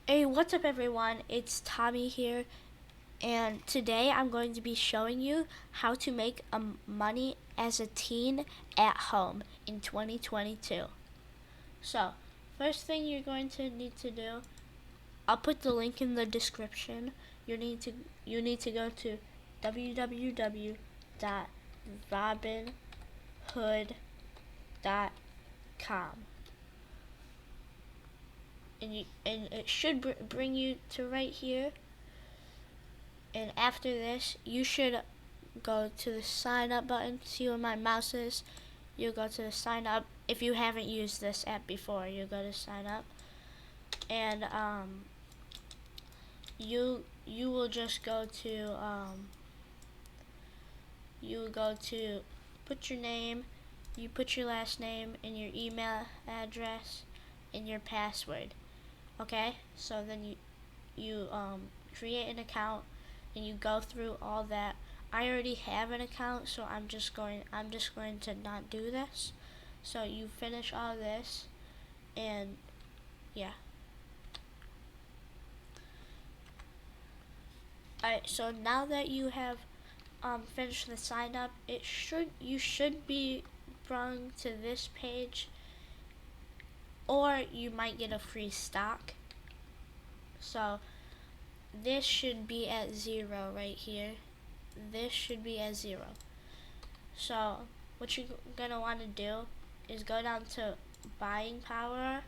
Hey, what's up everyone? It's Tommy here, and today I'm going to be showing you how to make money as a teen at home in 2022. So, first thing you're going to need to do, I'll put the link in the description. You need to go to www.robinhood.com. And it should bring you to right here. And after this, you should go to the sign up button. See where my mouse is? You go to the sign up. If you haven't used this app before, you go to sign up, and you will just go to you go to put your name, you put your last name and your email address and your password. Okay, so then you create an account and you go through all that. I already have an account, so I'm just going to not do this. So you finish all this, and yeah. Alright, so now that you have finished the sign up, you should be brought to this page, or you might get a free stock. So this should be at 0 right here. This should be at 0. So what you're gonna want to do is go down to buying power,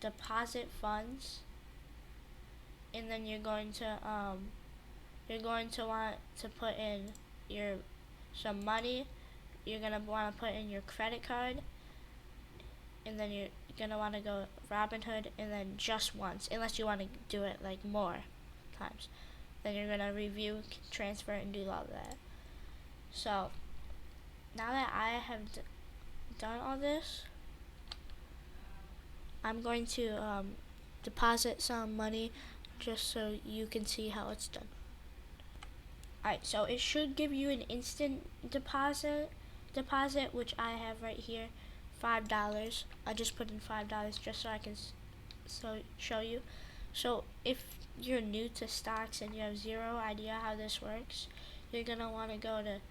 deposit funds, and then you're going to want to put in some money. You're gonna want to put in your credit card, and then you're gonna want to go Robinhood, and then just once, unless you want to do it like more times. Then you're gonna review, transfer, and do all that. So now that I have done all this, I'm going to deposit some money just so you can see how it's done. Alright, so it should give you an instant deposit, which I have right here, $5. I just put in $5 just so I can show you. So if you're new to stocks and you have zero idea how this works, you're gonna want to go to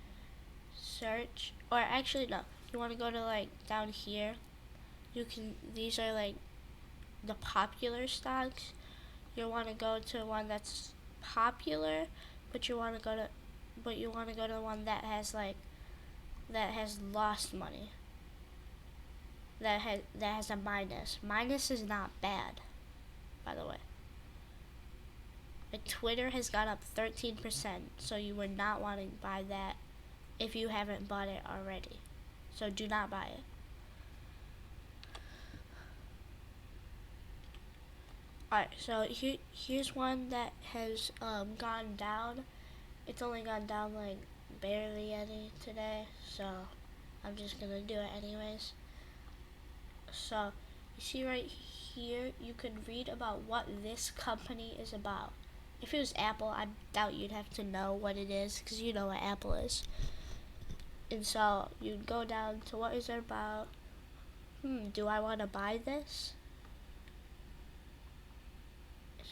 search, or actually no, you want to go to like down here. These are like the popular stocks. You want to go to one that's popular, but you want to go to the one that has lost money. That has a minus. Minus is not bad, by the way. Twitter has gone up 13%, so you would not want to buy that if you haven't bought it already. So do not buy it. Alright, so here's one that has gone down. It's only gone down like barely any today, so I'm just gonna do it anyways. So you see right here, you can read about what this company is about. If it was Apple, I doubt you'd have to know what it is, because you know what Apple is. And so you'd go down to what is it about. Do I want to buy this?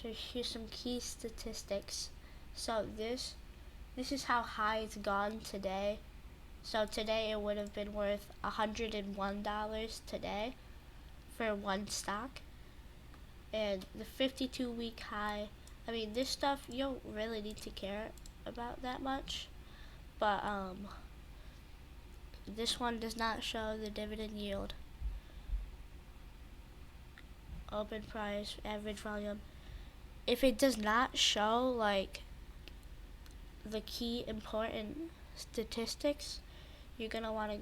So here's some key statistics. So this is how high it's gone today. So today it would have been worth $101 today for one stock. And the 52-week high, I mean, this stuff you don't really need to care about that much, but this one does not show the dividend yield, open price, average volume. If it does not show like the key important statistics, you're gonna want to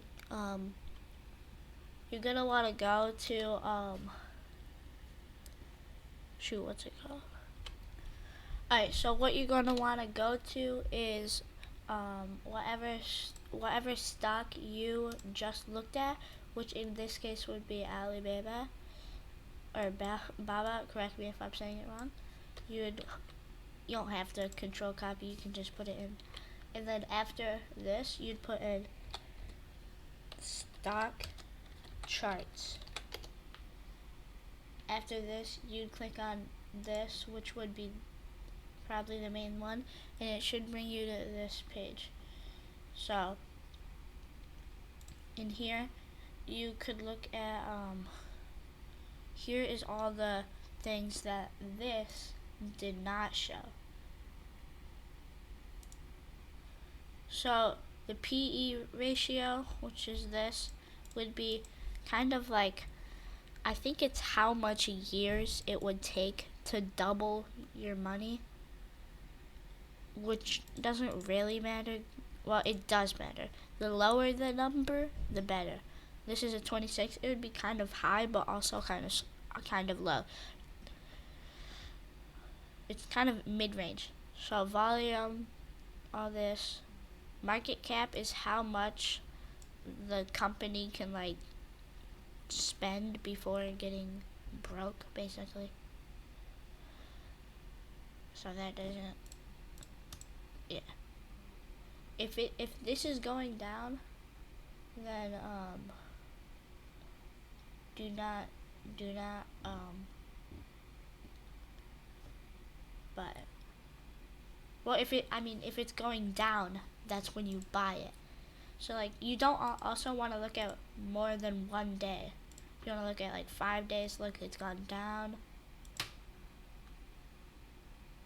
go to what's it called? Alright, so what you're gonna want to go to is whatever stock you just looked at, which in this case would be Alibaba or Baba. Correct me if I'm saying it wrong. You don't have to control copy, you can just put it in. And then after this, you'd put in stock charts. after this, you'd click on this, which would be probably the main one, and it should bring you to this page. So in here, you could look at, here is all the things that this did not show. So the PE ratio, which is this, would be kind of like, I think it's how much years it would take to double your money, which doesn't really matter. Well, it does matter. The lower the number, the better. This is a 26. It would be kind of high, but also kind of low. It's kind of mid-range. So volume, all this. Market cap is how much the company can like spend before getting broke, basically. So that doesn't, yeah. If this is going down, then do not buy it. Well, if it's going down, that's when you buy it. So like, you don't also want to look at more than one day. You want to look at like 5 days. Look, it's gone down.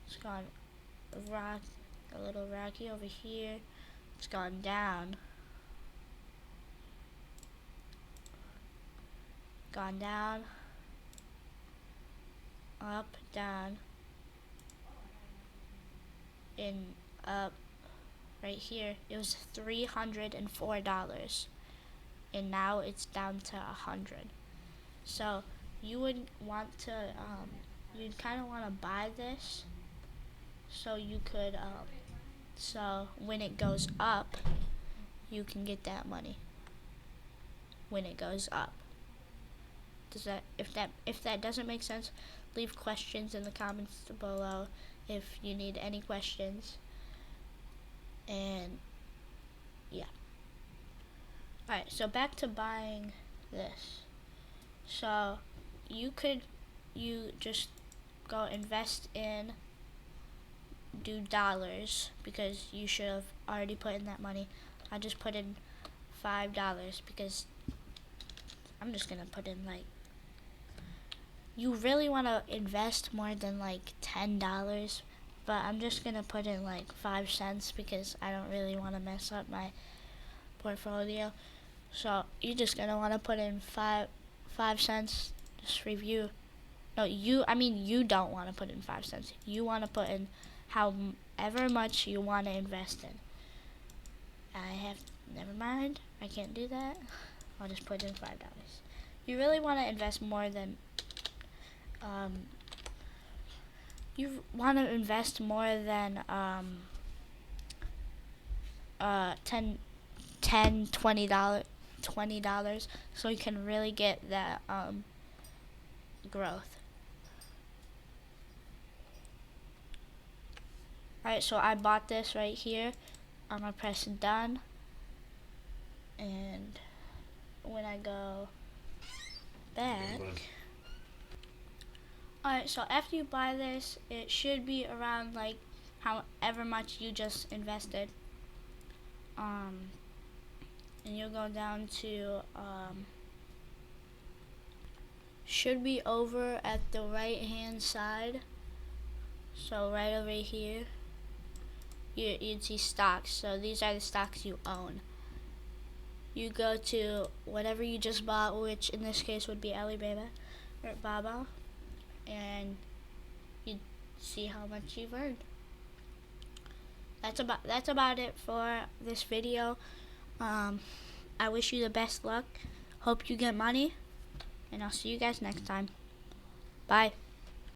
It's gone a little rocky over here. It's gone down. Gone down. Up, down. And up. Right here, it was $304, and now it's down to 100. So you would want to, you'd kind of want to buy this, so you could, so when it goes up, you can get that money. When it goes up. Does that, if that doesn't make sense, leave questions in the comments below if you need any questions. And yeah. Alright, so back to buying this. So you just go invest in, do dollars, because you should have already put in that money. I just put in $5 because I'm just gonna put in like, you really want to invest more than like $10, but I'm just gonna put in like 5 cents because I don't really want to mess up my portfolio. So you're just gonna want to put in 5 cents. Just review. No, you don't want to put in 5 cents. You want to put in however much you want to invest in. Never mind. I can't do that. I'll just put in $5. You really want to invest more than you want to invest more than $10, $20, so you can really get that growth. Alright, so I bought this right here. I'm gonna press done, and when I go back, alright, so after you buy this, it should be around like however much you just invested. And you'll go down to should be over at the right hand side. So right over here, you'd see stocks. So these are the stocks you own. You go to whatever you just bought, which in this case would be Alibaba or Baba, and you see how much you've earned. That's about it for this video. I wish you the best luck. Hope you get money, and I'll see you guys next time. Bye.